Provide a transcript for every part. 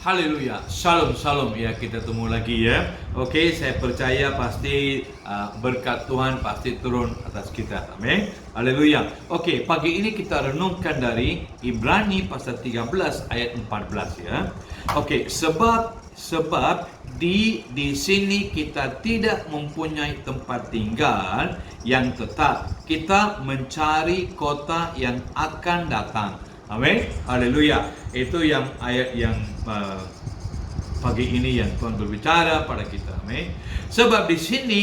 Haleluya, shalom shalom ya, kita temu lagi ya. Oke, saya percaya pasti berkat Tuhan pasti turun atas kita. Amin. Haleluya. Oke, pagi ini kita renungkan dari Ibrani pasal 13 ayat 14 ya. Oke, sebab di sini kita tidak mempunyai tempat tinggal yang tetap. Kita mencari kota yang akan datang. Amin. Haleluya. Itu yang ayat yang pagi ini yang Tuhan berbicara pada kita. Amin. Sebab di sini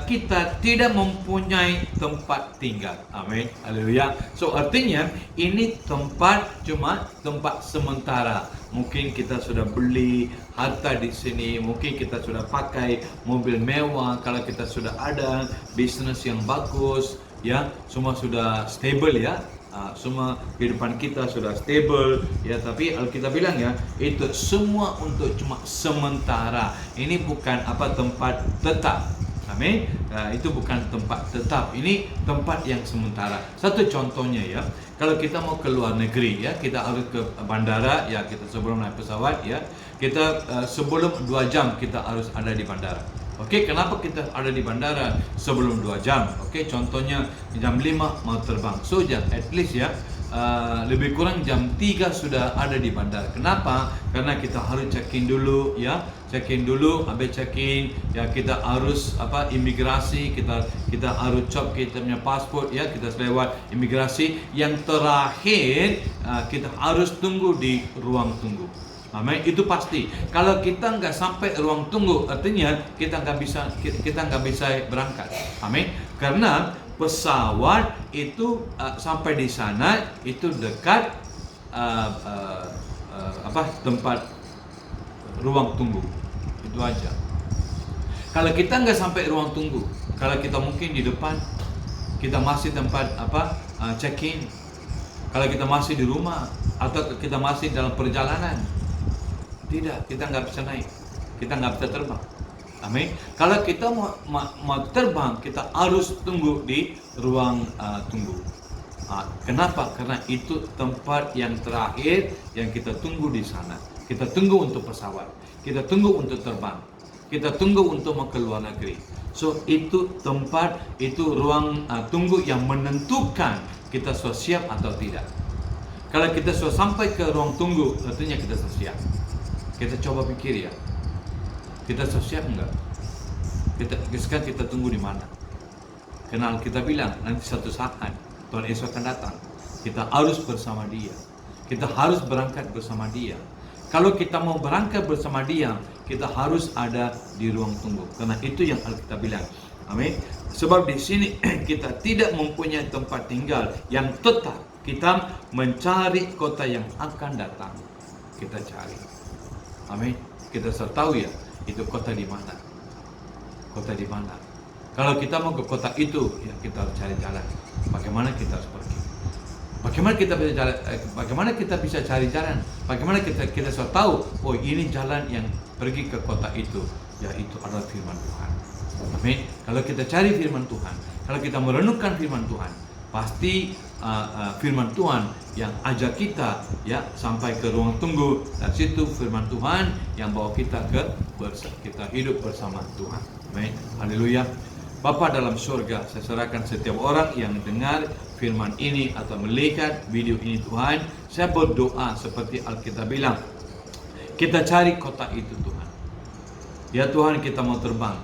kita tidak mempunyai tempat tinggal. Amin. Haleluya. So artinya ini cuma tempat sementara. Mungkin kita sudah beli harta di sini, mungkin kita sudah pakai mobil mewah, kalau kita sudah ada bisnis yang bagus, ya, semua sudah stable ya. Semua kehidupan kita sudah stable ya, tapi Alkitab bilang ya, itu semua untuk cuma sementara. Ini bukan tempat tetap. Amin. Itu bukan tempat tetap, ini tempat yang sementara. Satu contohnya ya, kalau kita mau ke luar negeri ya, kita harus ke bandara ya, kita sebelum naik pesawat ya, kita sebelum 2 jam kita harus ada di bandara. Oke, kenapa kita ada di bandara sebelum 2 jam? Oke, contohnya jam 5 mau terbang. So, at least ya, lebih kurang jam 3 sudah ada di bandara. Kenapa? Karena kita harus check-in dulu ya. Check-in dulu, habis check-in ya kita harus imigrasi, kita harus cop kita punya paspor ya, kita lewat imigrasi. Yang terakhir, kita harus tunggu di ruang tunggu. Amin, itu pasti. Kalau kita nggak sampai ruang tunggu, artinya kita nggak bisa berangkat. Amin. Karena pesawat itu sampai di sana itu dekat tempat ruang tunggu. Itu aja. Kalau kita nggak sampai ruang tunggu, kalau kita mungkin di depan, kita masih tempat check-in. Kalau kita masih di rumah atau kita masih dalam perjalanan, tidak, kita nggak bisa naik, kita nggak bisa terbang. Amin. Kalau kita mau terbang, kita harus tunggu di ruang tunggu. Kenapa? Karena itu tempat yang terakhir yang kita tunggu di sana. Kita tunggu untuk pesawat, kita tunggu untuk terbang, kita tunggu untuk mau ke luar negeri. So itu tempat, itu ruang tunggu yang menentukan kita sudah siap atau tidak. Kalau kita sudah sampai ke ruang tunggu, artinya kita sudah siap. Kita coba pikir ya, kita siap enggak? Sekarang kita tunggu di mana? Kenal kita bilang nanti satu saat Tuhan Yesus akan datang. Kita harus bersama Dia. Kita harus berangkat bersama Dia. Kalau kita mau berangkat bersama Dia, kita harus ada di ruang tunggu. Karena itu yang Alkitab bilang. Amin. Sebab di sini kita tidak mempunyai tempat tinggal yang tetap. Kita mencari kota yang akan datang. Kita cari. Amin. Kita sudah tahu ya, itu kota di mana. Kota di mana. Kalau kita mau ke kota itu, ya kita harus cari jalan. Bagaimana kita harus pergi? Bagaimana kita bisa cari jalan? Bagaimana kita sudah tahu, oh ini jalan yang pergi ke kota itu, yaitu adalah firman Tuhan. Amin. Kalau kita cari firman Tuhan, kalau kita merenungkan firman Tuhan, pasti firman Tuhan yang ajak kita ya sampai ke ruang tunggu, dan situ firman Tuhan yang bawa kita kita hidup bersama Tuhan. Amin. Haleluya. Bapa dalam surga, saya serahkan setiap orang yang dengar firman ini atau melihat video ini Tuhan. Saya berdoa seperti Alkitab bilang, kita cari kota itu Tuhan. Ya Tuhan, kita mau terbang.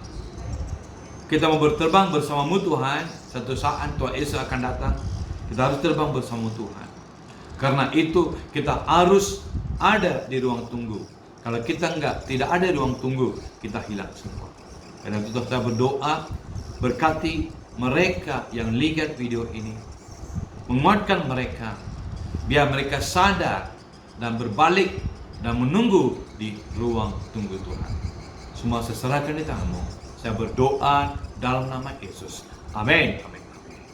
Kita mau berterbang bersama-Mu Tuhan. Satu saat Tuhan Yesus akan datang. Kita harus terbang bersama Tuhan. Karena itu kita harus ada di ruang tunggu. Kalau kita tidak ada di ruang tunggu, kita hilang semua. Karena itu kita berdoa, berkati mereka yang lihat video ini. Menguatkan mereka. Biar mereka sadar dan berbalik dan menunggu di ruang tunggu Tuhan. Semua saya serahkan di tangan-Mu. Saya berdoa dalam nama Yesus. Amin. Amin.